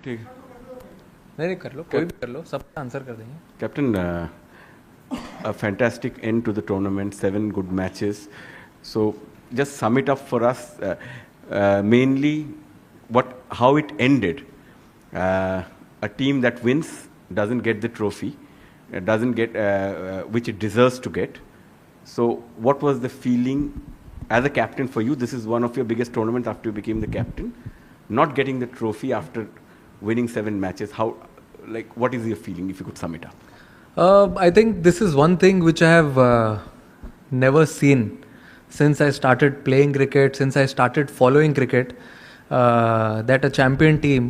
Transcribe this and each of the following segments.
ठीक नहीं कर लो, कोई भी कर लो, सबका आंसर कर देंगे. Captain, a fantastic end to the tournament, 7 good matches. So just sum it up for us, mainly how it ended. A team that wins doesn't get the trophy, doesn't get which it deserves to get. So what was the feeling as a captain for you? This is one of your biggest tournaments after you became the captain. Not getting the trophy after winning 7 matches. What is your feeling, if you could sum it up? I think this is one thing which I have never seen since I started playing cricket, since I started following cricket, that a champion team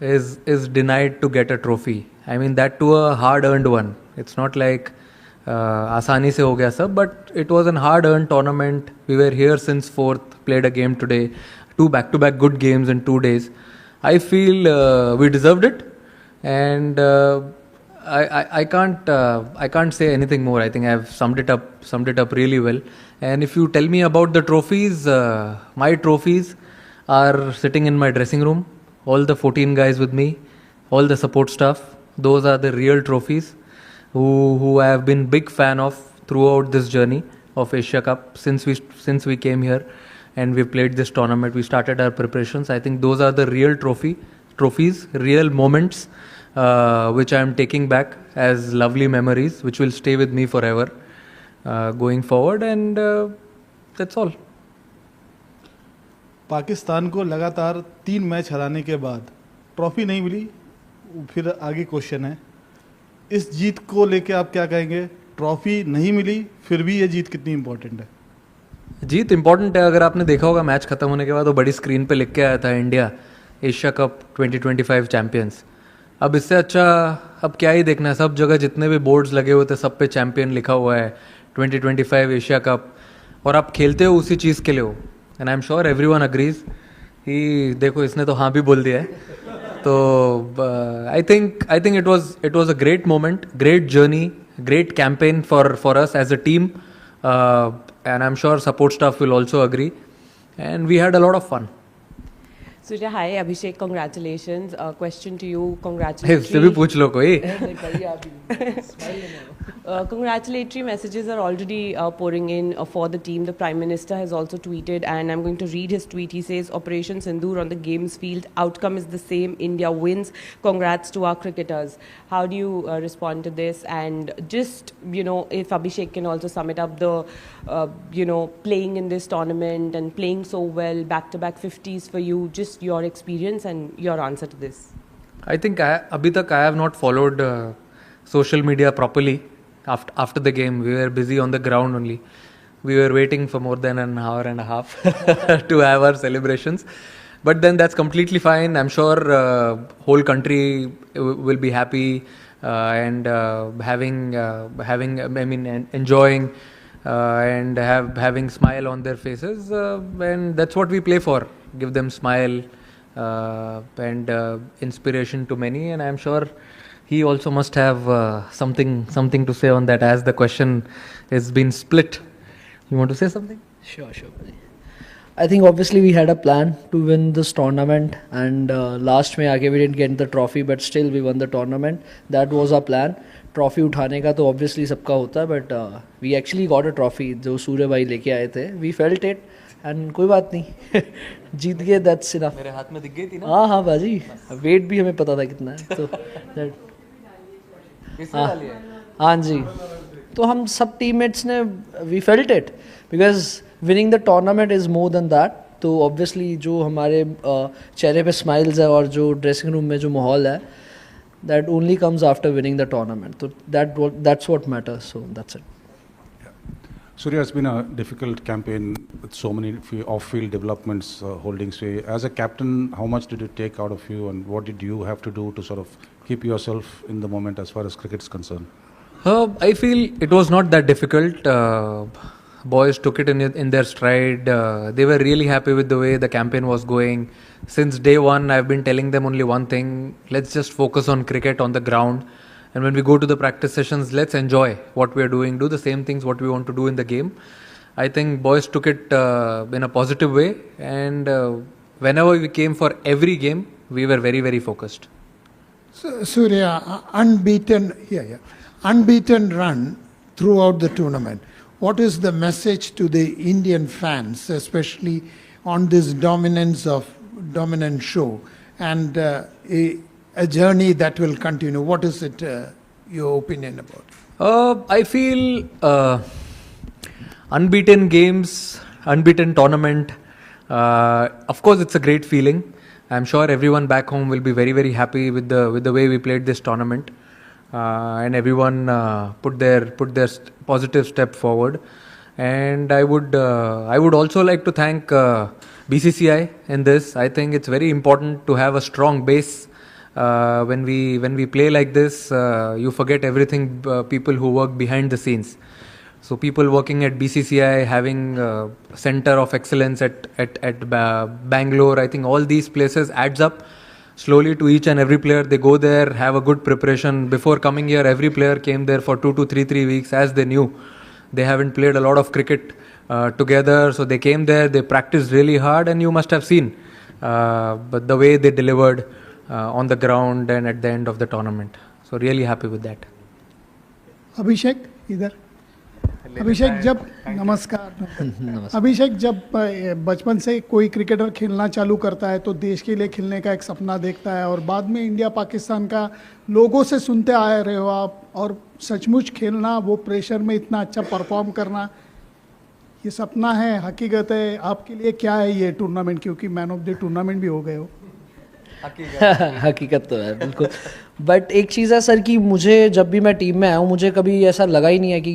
is denied to get a trophy. I mean, that to a hard-earned one. It's not like आसानी से हो गया सब, but it was a hard-earned tournament. We were here since 4th, played a game today, 2 back-to-back good games in 2 days. I feel we deserved it, and I can't say anything more. I think I have summed it up really well. And if you tell me about the trophies, my trophies are sitting in my dressing room. All the 14 guys with me, all the support staff. Those are the real trophies who I have been big fan of throughout this journey of Asia Cup since we came here and we played this tournament. We started our preparations. I think those are the real trophies, real moments, which I am taking back as lovely memories, which will stay with me forever going forward, and that's all. Pakistan को लगातार 3 match हराने के बाद trophy नहीं मिली. फिर आगे question है, इस जीत को लेके आप क्या कहेंगे? ट्रॉफी नहीं मिली, फिर भी ये जीत कितनी इंपॉर्टेंट है? जीत इंपॉर्टेंट है. अगर आपने देखा होगा मैच खत्म होने के बाद वो बड़ी स्क्रीन पे लिख के आया था, इंडिया एशिया कप 2025 चैंपियंस. अब इससे अच्छा अब क्या ही देखना है. सब जगह जितने भी बोर्ड्स लगे हुए थे सब पे चैंपियन लिखा हुआ है, 2025 एशिया कप, और आप खेलते हो उसी चीज़ के लिए हो. And I am sure everyone agrees कि देखो इसने तो हाँ भी बोल दिया है. तो I think it was a great moment, great journey, great campaign for us as a team, and I'm sure support staff will also agree, and we had a lot of fun. Surya, hi, Abhishek, congratulations. Question to you, इससे congratulatory. भी पूछ लो कोई. Congratulatory messages are already pouring in for the team. The Prime Minister has also tweeted, and I'm going to read his tweet. He says, Operation Sindoor on the games field, outcome is the same, India wins. Congrats to our cricketers. How do you respond to this? And just, if Abhishek can also sum it up, the, playing in this tournament and playing so well, back-to-back 50s for you, just your experience and your answer to this. I think अभी तक I have not followed social media properly. After the game, we were busy on the ground only. We were waiting for more than an hour and a half to have our celebrations. But then that's completely fine. I'm sure whole country will be happy and enjoying and having smile on their faces. And that's what we play for. Give them smile and inspiration to many. And I'm sure he also must have something to say on that, as the question has been split. You want to say something? Sure. I think obviously we had a plan to win this tournament, and last में आके we didn't get the trophy, but still we won the tournament. That was our plan. Trophy उठाने का तो obviously सबका होता है, but we actually got a trophy जो सूर्य भाई लेके आए थे. We felt it, and कोई बात नहीं, जीत गए, that's enough. मेरे हाथ में दिख गई थी ना. हाँ बाजी, वेट भी हमें पता था कितना है, तो हाँ जी. तो हम सब टीममेट्स ने we felt it, because winning the tournament is more than that. तो ऑब्वियसली जो हमारे चेहरे पे स्माइल्स है और जो ड्रेसिंग रूम में जो माहौल है, that only comes after winning the tournament. तो that's what matters. So that's it. Surya, it's been a difficult campaign with so many off-field developments holding sway. As a captain, how much did it take out of you, and what did you have to do to sort of keep yourself in the moment as far as cricket is concerned? I feel it was not that difficult. Boys took it in their stride. They were really happy with the way the campaign was going. Since day one, I've been telling them only one thing: let's just focus on cricket on the ground. And when we go to the practice sessions, let's enjoy what we are doing, do the same things what we want to do in the game. I think boys took it in a positive way, and whenever we came for every game, we were very, very focused. So, Surya, unbeaten run throughout the tournament. What is the message to the Indian fans, especially on this dominant show and a journey that will continue? What is it, your opinion about? I feel unbeaten games, unbeaten tournament. Of course, it's a great feeling. I'm sure everyone back home will be very, very happy with the way we played this tournament, and everyone put their positive step forward. And I would also like to thank BCCI in this. I think it's very important to have a strong base. When we play like this, you forget everything. People who work behind the scenes. So people working at BCCI, having a center of excellence at Bangalore, I think all these places adds up slowly to each and every player. They go there, have a good preparation. Before coming here, every player came there for 2 to 3 weeks, as they knew they haven't played a lot of cricket together. So they came there, they practiced really hard, and you must have seen but the way they delivered on the ground and at the end of the tournament. So really happy with that. अभिषेक इधर अभिषेक जब नमस्कार अभिषेक जब बचपन से कोई cricketer खेलना चालू करता है तो देश के लिए खेलने का एक सपना देखता है और बाद में इंडिया पाकिस्तान का लोगों से सुनते आ रहे हो आप और सचमुच खेलना वो प्रेशर में इतना अच्छा परफॉर्म करना ये सपना है हकीकत है आपके लिए क्या है ये टूर्नामेंट क्योंकि मैन ऑफ द टूर्नामेंट भी हो गए हो हकीकत तो है बिल्कुल बट एक चीज़ है सर कि मुझे जब भी मैं टीम में आया हूँ मुझे कभी ऐसा लगा ही नहीं है कि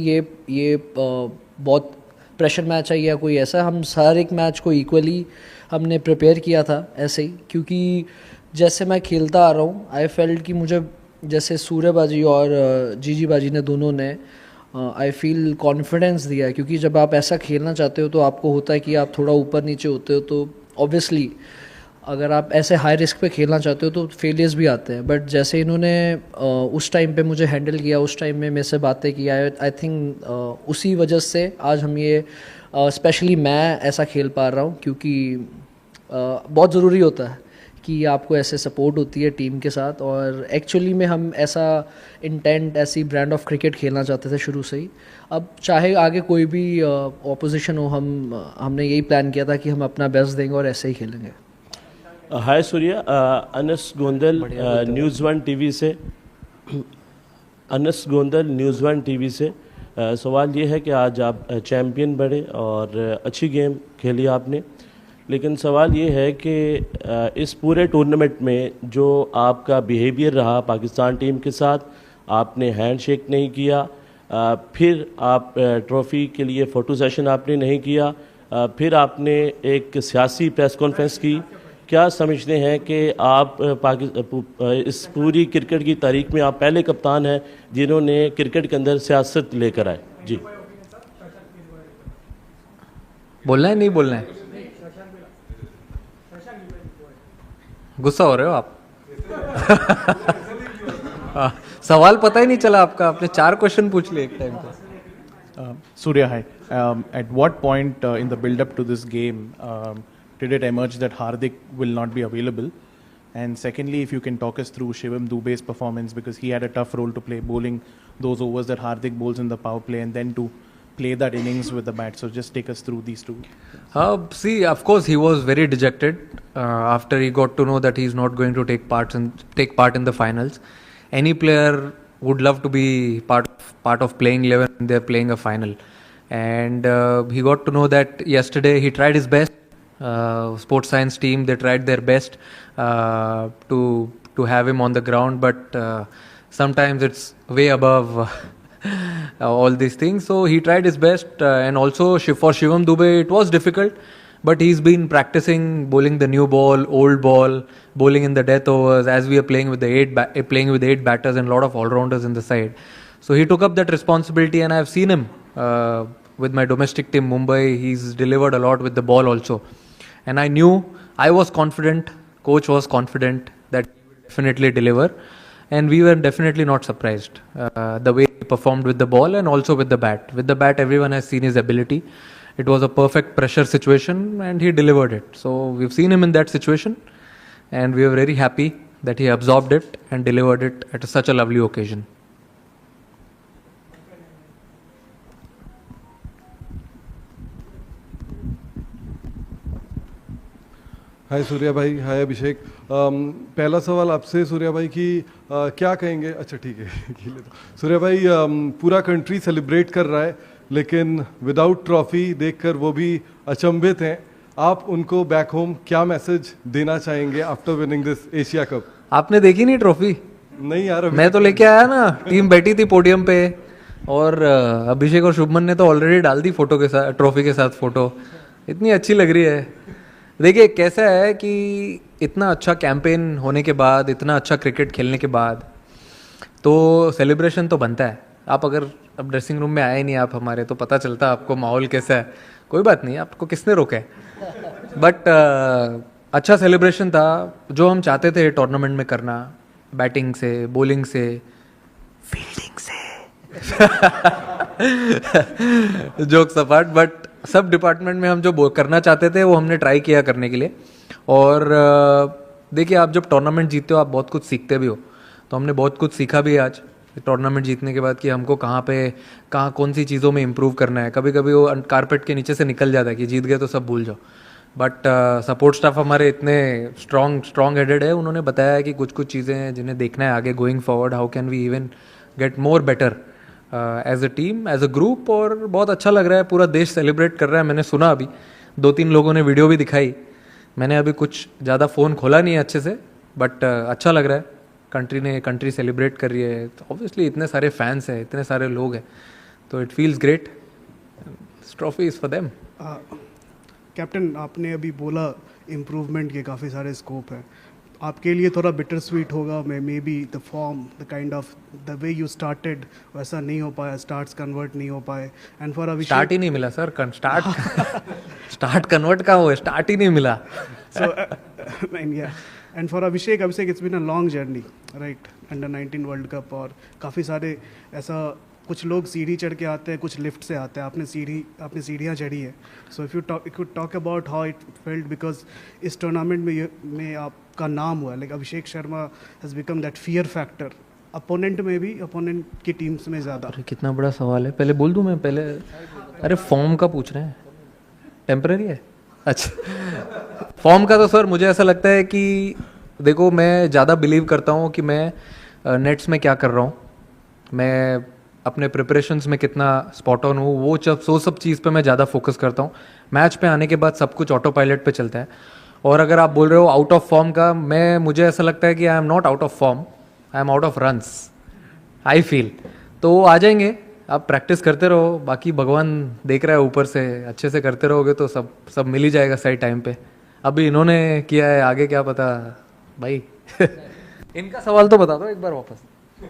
ये बहुत प्रेशर मैच है या कोई ऐसा हम हर एक मैच को इक्वली हमने प्रिपेयर किया था ऐसे ही क्योंकि जैसे मैं खेलता आ रहा हूँ आई फेल्ट कि मुझे जैसे सूर्यबाजी और जीजी बाजी ने दोनों ने आई फील कॉन्फिडेंस दिया है क्योंकि जब आप ऐसा खेलना चाहते हो तो आपको होता है कि आप थोड़ा ऊपर नीचे होते हो तो ऑब्वियसली अगर आप ऐसे हाई रिस्क पे खेलना चाहते हो तो फेलियर्स भी आते हैं बट जैसे इन्होंने उस टाइम पे मुझे हैंडल किया उस टाइम में मेरे से बातें की आई थिंक उसी वजह से आज हम ये स्पेशली मैं ऐसा खेल पा रहा हूँ क्योंकि बहुत ज़रूरी होता है कि आपको ऐसे सपोर्ट होती है टीम के साथ और एक्चुअली में हम ऐसा इंटेंट ऐसी ब्रांड ऑफ क्रिकेट खेलना चाहते थे शुरू से ही अब चाहे आगे कोई भी ऑपोजिशन हो हमने यही प्लान किया था कि हम अपना बेस्ट देंगे और ऐसे ही खेलेंगे hi Surya Anas Gondal news one TV से Anas Gondal news one TV से सवाल ये है कि आज आप चैम्पियन बने और अच्छी गेम खेली आपने लेकिन सवाल ये है कि इस पूरे टूर्नामेंट में जो आपका बिहेवियर रहा पाकिस्तान टीम के साथ आपने हैंडशेक नहीं किया फिर आप ट्रॉफ़ी के लिए फ़ोटो सेशन आपने नहीं किया फिर आपने एक सियासी प्रेस कॉन्फ्रेंस की क्या समझते हैं कि आप इस पूरी क्रिकेट की तारीख में आप पहले कप्तान हैं जिन्होंने क्रिकेट के अंदर सियासत लेकर आए जी बोलना है नहीं बोलना है गुस्सा हो रहे हो आप सवाल पता ही नहीं चला आपका आपने 4 क्वेश्चन पूछ लिए एक टाइम पे Surya, hi. At what point in the build-up to this game did it emerge that Hardik will not be available? And secondly, if you can talk us through Shivam Dube's performance because he had a tough role to play, bowling those overs that Hardik bowls in the power play, and then to play that innings with the bat. So just take us through these two. See, of course, he was very dejected after he got to know that he's not going to take part in the finals. Any player would love to be part of playing 11 when they're playing a final. And he got to know that yesterday. He tried his best. Sports science team, they tried their best to have him on the ground, but sometimes it's way above all these things. So he tried his best, and also for Shivam Dube it was difficult, but he's been practicing bowling the new ball, old ball, bowling in the death overs as we are playing with the 8 batters and a lot of all-rounders in the side. So he took up that responsibility, and I've seen him with my domestic team Mumbai. He's delivered a lot with the ball also, and I was confident, coach was confident that he will definitely deliver, and we were definitely not surprised the way he performed with the ball and also with the bat. With the bat, everyone has seen his ability. It was a perfect pressure situation and he delivered it. So we've seen him in that situation, and we were very happy that he absorbed it and delivered it at such a lovely occasion. हाय सूर्या भाई, हाय अभिषेक। पहला सवाल आपसे सूर्या भाई कि क्या कहेंगे, अच्छा ठीक है सूर्या भाई, पूरा कंट्री सेलिब्रेट कर रहा है लेकिन विदाउट ट्रॉफी देखकर वो भी अचंभित हैं। आप उनको बैक होम क्या मैसेज देना चाहेंगे after winning this Asia cup? आपने देखी नहीं ट्रॉफी? नहीं यार, मैं तो लेके आया ना, टीम बैठी थी पोडियम पे और अभिषेक और शुभमन ने तो ऑलरेडी डाल दी फोटो के साथ, ट्रॉफी के साथ फोटो। इतनी अच्छी लग रही है। देखिए कैसा है कि इतना अच्छा कैंपेन होने के बाद, इतना अच्छा क्रिकेट खेलने के बाद तो सेलिब्रेशन तो बनता है। आप अगर अब ड्रेसिंग रूम में आए नहीं आप हमारे, तो पता चलता आपको माहौल कैसा है। कोई बात नहीं, आपको किसने रोका है, बट अच्छा सेलिब्रेशन था जो हम चाहते थे टूर्नामेंट में करना, बैटिंग से, बॉलिंग से, फील्डिंग से जोक्स अपार्ट, बट सब डिपार्टमेंट में हम जो करना चाहते थे वो हमने ट्राई किया करने के लिए। और देखिए आप जब टूर्नामेंट जीतते हो आप बहुत कुछ सीखते भी हो, तो हमने बहुत कुछ सीखा भी आज टूर्नामेंट जीतने के बाद कि हमको कहाँ कौन सी चीज़ों में इम्प्रूव करना है। कभी कभी वो कारपेट के नीचे से निकल जाता है कि जीत गए तो सब भूल जाओ, बट सपोर्ट स्टाफ हमारे इतने स्ट्रॉन्ग हेडेड है, उन्होंने बताया है कि कुछ कुछ चीज़ें हैं जिन्हें देखना है आगे going forward, how can we even get more better as a team, as a group. और बहुत अच्छा लग रहा है, पूरा देश सेलिब्रेट कर रहा है। मैंने सुना अभी 2-3 लोगों ने वीडियो भी दिखाई, मैंने अभी कुछ ज़्यादा फ़ोन खोला नहीं है अच्छे से, बट अच्छा लग रहा है। कंट्री सेलिब्रेट कर रही है, तो ऑब्वियसली इतने सारे फैंस हैं, इतने सारे लोग हैं, तो it feels great. Trophy is for them. Captain, आपने अभी बोला इम्प्रूवमेंट के काफ़ी सारे स्कोप हैं, आपके लिए थोड़ा बिटर स्वीट होगा may be the form, the kind of the way you started वैसा नहीं हो पाया, स्टार्ट्स कन्वर्ट नहीं हो पाए, एंड फॉर अभिषेक स्टार्ट ही नहीं मिला सर, स्टार्ट कन्वर्ट का हुआ, स्टार्ट ही नहीं मिला। And for Abhishek it's been a long journey, right, under 19 world cup, और काफ़ी सारे ऐसा कुछ लोग सीढ़ी चढ़ के आते हैं, कुछ लिफ्ट से आते हैं, आपने सीढ़ियाँ चढ़ी है। So if you talk about how it felt, because इस टूर्नामेंट में आपका नाम हुआ है, like Abhishek Sharma has become that fear factor opponent में भी, अपोनेंट की टीम्स में ज़्यादा। अरे कितना बड़ा सवाल है, पहले बोल दूं मैं पहले? अरे फॉर्म का पूछ रहे हैं, टेम्पररी है? अच्छा फॉर्म का तो सर मुझे ऐसा लगता है कि देखो मैं ज़्यादा बिलीव करता हूँ कि मैं नेट्स में क्या कर रहा हूँ, मैं अपने प्रिपरेशंस में कितना स्पॉट ऑन हूँ, वो सब चीज़ पे मैं ज़्यादा फोकस करता हूँ। मैच पे आने के बाद सब कुछ ऑटो पायलट पे चलता है। और अगर आप बोल रहे हो आउट ऑफ फॉर्म का, मुझे ऐसा लगता है कि I am not out of form, I am out of runs, I feel. तो आ जाएंगे, आप प्रैक्टिस करते रहो, बाकी भगवान देख रहा है ऊपर से, अच्छे से करते रहोगे तो सब मिल ही जाएगा सही टाइम पे। अभी इन्होंने किया है, आगे क्या पता भाई। इनका सवाल तो बता दो एक बार वापस।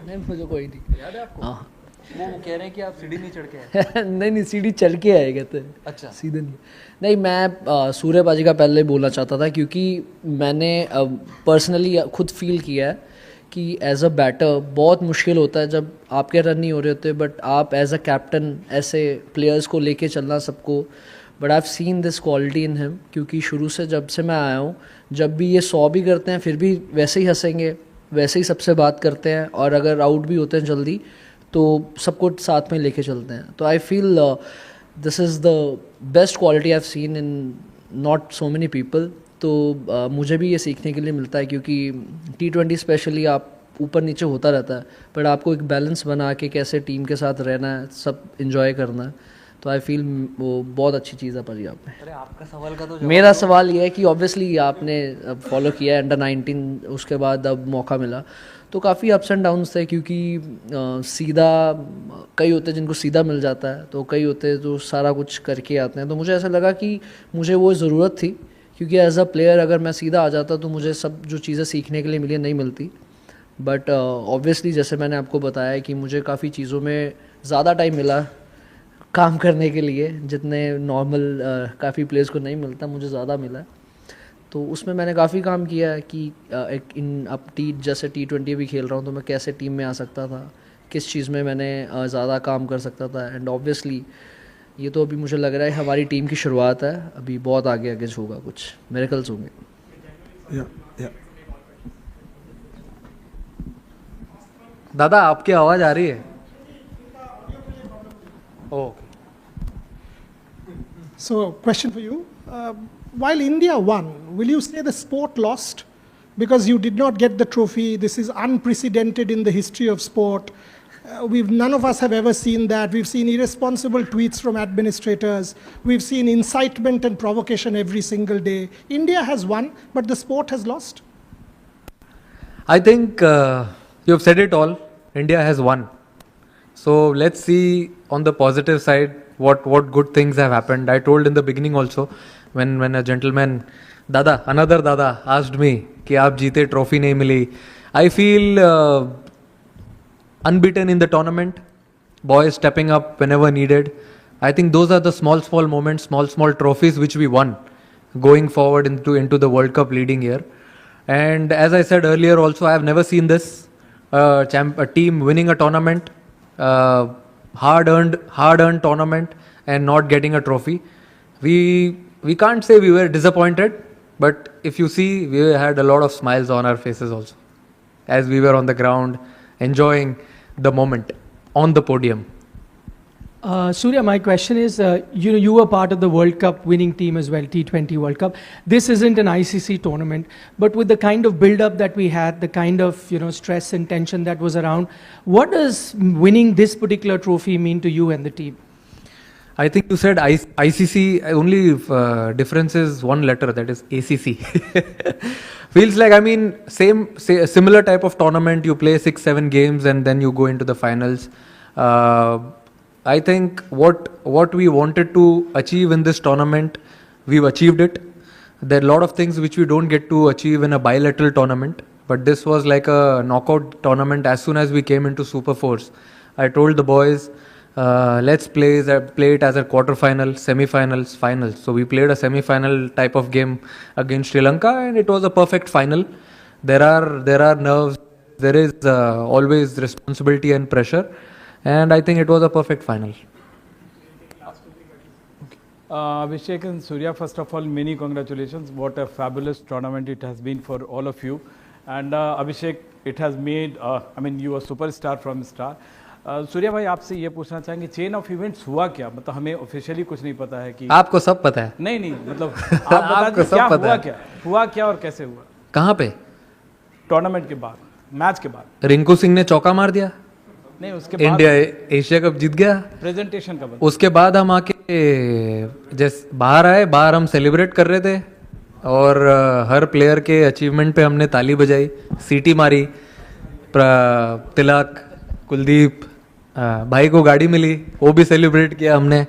नहीं मुझे कोई नहीं याद है आपको? हाँ वो कह रहे हैं कि आप सीढ़ी नहीं चढ़ के आए। नहीं सीढ़ी चढ़ के आए कहते हैं। अच्छा सीधे नहीं मैं सूर्यबाजी का पहले बोलना चाहता था, क्योंकि मैंने पर्सनली खुद फील किया है कि एज अ बैटर बहुत मुश्किल होता है जब आपके रन नहीं हो रहे होते, बट आप एज अ कैप्टन ऐसे प्लेयर्स को लेके चलना सबको। But I have seen this quality in him, क्योंकि शुरू से जब से मैं आया हूँ, जब भी ये 100 भी करते हैं फिर भी वैसे ही हंसेंगे, वैसे ही सबसे बात करते हैं, और अगर आउट भी होते हैं जल्दी तो सबको साथ में लेके चलते हैं। तो I feel this is the best quality I have seen in not so many people. तो मुझे भी ये सीखने के लिए मिलता है, क्योंकि T20 स्पेशली आप ऊपर नीचे होता रहता है, बट आपको एक बैलेंस बना के कैसे टीम के साथ रहना है, सब इन्जॉय करना है। तो आई फील वो बहुत अच्छी चीज़ है पंजाब में। अरे आपका सवाल का तो मेरा सवाल ये है कि ऑब्वियसली आपने फॉलो किया है अंडर 19, उसके बाद अब मौका मिला, तो काफ़ी अप्स एंड डाउन्स थे, क्योंकि सीधा कई होते हैं जिनको सीधा मिल जाता है, तो कई होते हैं जो सारा कुछ करके आते हैं। तो मुझे ऐसा लगा कि मुझे वो ज़रूरत थी, क्योंकि एज अ प्लेयर अगर मैं सीधा आ जाता तो मुझे सब जो चीज़ें सीखने के लिए मिली नहीं मिलती। बट ऑब्वियसली जैसे मैंने आपको बताया कि मुझे काफ़ी चीज़ों में ज़्यादा टाइम मिला काम करने के लिए, जितने नॉर्मल काफ़ी प्लेयर्स को नहीं मिलता, मुझे ज़्यादा मिला। तो उसमें मैंने काफ़ी काम किया है कि एक जैसे T20 भी खेल रहा हूँ तो मैं कैसे टीम में आ सकता था, किस चीज़ में मैंने ज़्यादा काम कर सकता था। एंड ऑब्वियसली ये तो अभी मुझे लग रहा है हमारी टीम की शुरुआत है, अभी बहुत आगे होगा, कुछ मिरेकल्स होंगे। दादा आपकी आवाज आ रही है? ओ So, question for you. While India won, will you say the sport lost? Because you did not get the trophy. This is unprecedented in the history of sport. None of us have ever seen that. We've seen irresponsible tweets from administrators. We've seen incitement and provocation every single day. India has won, but the sport has lost. I think you have said it all. India has won. So let's see on the positive side what good things have happened. I told in the beginning also when a gentleman, another Dada asked me कि आप जीते trophy नहीं मिली. I feel unbeaten in the tournament. Boys stepping up whenever needed. I think those are the small moments, small trophies which we won going forward into the World Cup leading year. And as I said earlier also, I have never seen this a team winning a tournament, hard-earned tournament and not getting a trophy. We can't say we were disappointed, but if you see, we had a lot of smiles on our faces also as we were on the ground enjoying the moment on the podium. Surya, my question is, you were part of the World Cup winning team as well, T20 World Cup. This isn't an ICC tournament, but with the kind of build-up that we had, the kind of stress and tension that was around, what does winning this particular trophy mean to you and the team? I think you said ICC, only difference is one letter, that is ACC. Feels like, similar type of tournament, you play 6-7 games and then you go into the finals. I think what we wanted to achieve in this tournament, we've achieved it. There are a lot of things which we don't get to achieve in a bilateral tournament, but this was like a knockout tournament. As soon as we came into Super Fours, I told the boys, let's play it as a quarter-final, semi-finals, finals. So we played a semi-final type of game against Sri Lanka and it was a perfect final. There are nerves, there is always responsibility and pressure. And I think it was a perfect final. Abhishek and Surya, first of all, many congratulations. What a fabulous tournament it has been for all of you. And Abhishek, it has made, you are superstar from star. Surya भाई आपसे ये पूछना चाहेंगे chain of events हुआ क्या, मतलब हमें officially कुछ नहीं पता है कि आपको सब पता है? नहीं मतलब आप बता दीजिए हुआ क्या और कैसे हुआ? कहाँ पे? टूर्नामेंट के बाद, मैच के बाद रिंकू सिंह ने चौका मार दिया, नहीं उसके बाद इंडिया एशिया कप जीत गया, प्रेजेंटेशन का बाद, उसके बाद हम आके जैसे बाहर हम सेलिब्रेट कर रहे थे और हर प्लेयर के अचीवमेंट पे हमने ताली बजाई, सीटी मारी, तिलक, कुलदीप, भाई को गाड़ी मिली, वो भी सेलिब्रेट किया हमने.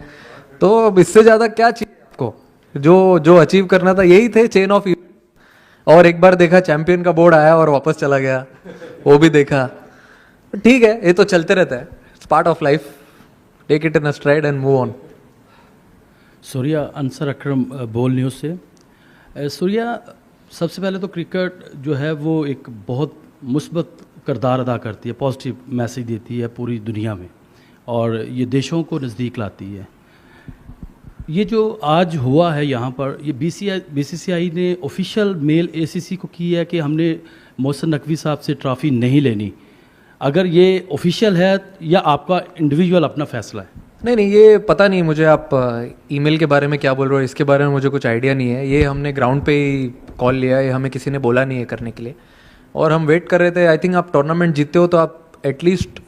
तो अब इससे ज़्यादा क्या चाहिए आपको? जो अचीव करना था यही थे चेन ऑफ इवेंट. और एक बार देखा चैंपियन का बोर्ड आया और वापस चला गया, वो भी देखा. ठीक है, ये तो चलते रहता है, it's part of life. Take it in a stride and move on. Surya, Ansar Akram, Bol news से. सूर्या, सबसे पहले तो क्रिकेट जो है वो एक बहुत मुस्बत किरदार अदा करती है, पॉजिटिव मैसेज देती है पूरी दुनिया में और ये देशों को नज़दीक लाती है. ये जो आज हुआ है यहाँ पर, ये बीसीसीआई ने ऑफिशियल मेल एसीसी को की है कि हमने मोहसिन नकवी साहब से ट्रॉफ़ी नहीं लेनी. अगर ये ऑफिशियल है या आपका इंडिविजुअल अपना फैसला है? नहीं, ये पता नहीं मुझे. आप ईमेल के बारे में क्या बोल रहे हो, इसके बारे में मुझे कुछ आइडिया नहीं है. ये हमने ग्राउंड पे ही कॉल लिया है, हमें किसी ने बोला नहीं है करने के लिए और हम वेट कर रहे थे. आई थिंक आप टूर्नामेंट जीतते हो तो आप एटलीस्ट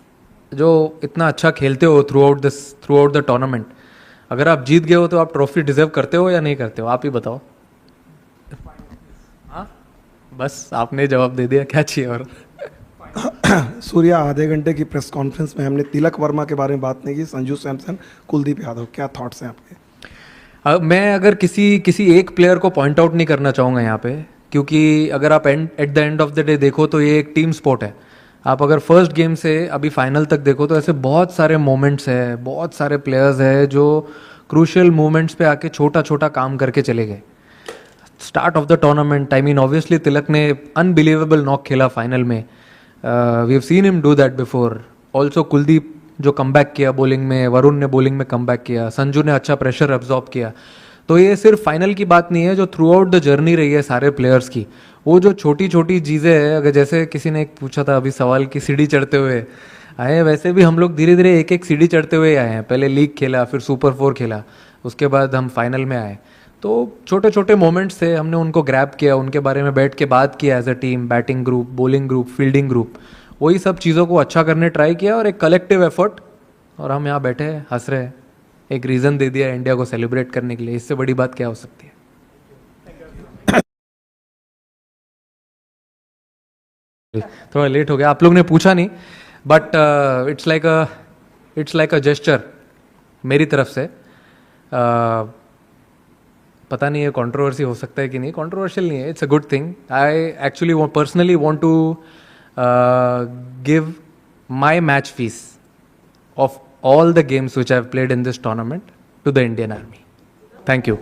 जो इतना अच्छा खेलते हो थ्रू आउट द टूर्नामेंट, अगर आप जीत गए हो तो आप ट्रॉफी डिजर्व करते हो या नहीं करते हो, आप ही बताओ. हाँ, बस आपने जवाब दे दिया, क्या चाहिए और. सूर्या, आधे घंटे की प्रेस कॉन्फ्रेंस में हमने तिलक वर्मा के बारे में बात नहीं की, संजू सैमसन, कुलदीप यादव, क्या थॉट्स हैं आपके? मैं अगर किसी एक प्लेयर को पॉइंट आउट नहीं करना चाहूँगा यहाँ पे, क्योंकि अगर आप at the end of the day देखो तो ये एक टीम स्पोर्ट है. आप अगर फर्स्ट गेम से अभी फाइनल तक देखो तो ऐसे बहुत सारे मोमेंट्स हैं, बहुत सारे प्लेयर्स हैं जो क्रूशियल मोमेंट्स पे आके छोटा काम करके चले गए. Start of the tournament, obviously Tilak ने अनबिलीवेबल नॉक खेला फाइनल में. We have seen him do that before. Also Kuldeep जो कमबैक किया बॉलिंग में, वरुण ने बॉलिंग में कमबैक किया, संजू ने अच्छा प्रेशर एब्जॉर्ब किया. तो ये सिर्फ फाइनल की बात नहीं है, जो थ्रू आउट द जर्नी रही है सारे प्लेयर्स की, वो जो छोटी छोटी चीज़ें हैं, अगर जैसे किसी ने एक पूछा था अभी सवाल की सीढ़ी चढ़ते हुए आए, वैसे भी हम लोग धीरे धीरे एक एक सीढ़ी चढ़ते हुए आए हैं। पहले लीग खेला, फिर सुपर 4 खेला, उसके बाद हम फाइनल में आए। तो छोटे छोटे मोमेंट्स थे, हमने उनको ग्रैब किया, उनके बारे में बैठ के बात किया as a team, batting group, bowling group, fielding group, वही सब चीज़ों को अच्छा करने ट्राई किया और एक कलेक्टिव एफर्ट, और हम यहाँ बैठे हैं हंस रहे हैं, एक रीज़न दे दिया इंडिया को सेलिब्रेट करने के लिए। इससे बड़ी बात क्या हो सकती है। थोड़ा लेट हो गया, आप लोग ने पूछा नहीं, but it's like a gesture मेरी तरफ से। पता नहीं है कंट्रोवर्सी हो सकता है कि नहीं, कंट्रोवर्शियल नहीं है, it's a good thing. I actually personally want to give my match fees of all the games which I have played in this tournament to the Indian Army. Thank you.